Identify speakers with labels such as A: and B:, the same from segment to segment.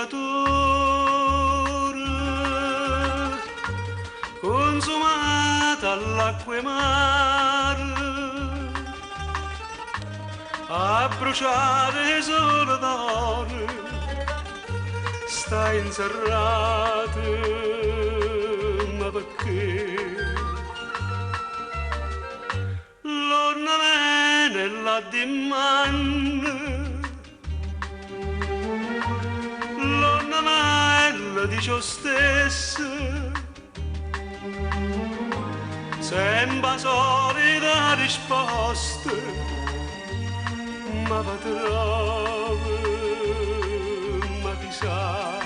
A: pescatore consumata all'acqua e mare a bruciare solo d'oro sta inserrato ma perché l'ornamento la dimanda l'ornamento di ciò stesso sembra solida risposta ma va trove ma chissà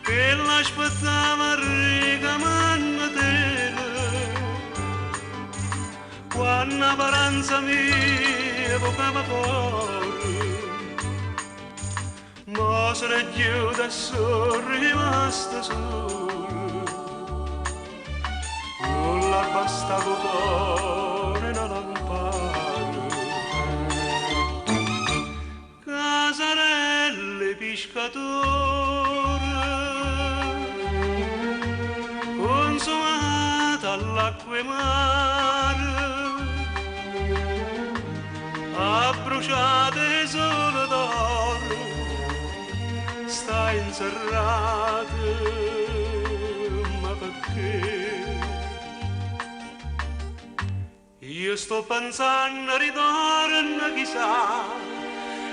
A: che l'aspettava rigamando te quando la paranza mia evocava fuori ma se ne chiude sono rimasto solo non la basta cuore una lampada casarelle pescatore consumata all'acqua e mare a bruciate solo d'oro sta inserrato ma perché io sto pensando a ritorno chissà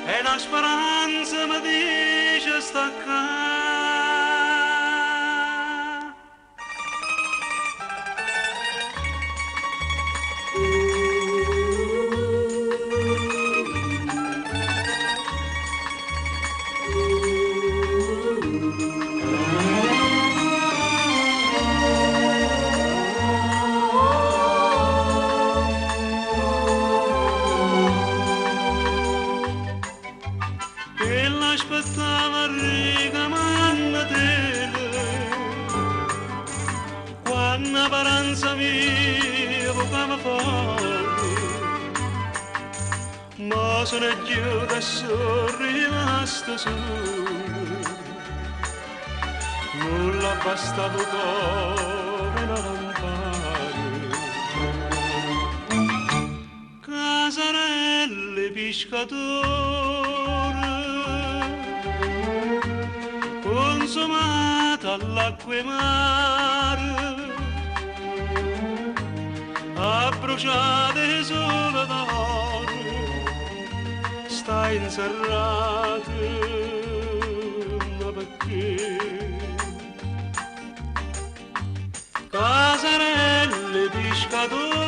A: e la speranza mi dice sta qua aspettava rigamando te quando la paranza mia evocava fuori ma se ne chiude sono rimasto solo non la basta cuore una lampada casarelle pescatore consumata all'acqua e mare a bruciate solo d'oro sta inserrato ma perché casarelle pescatore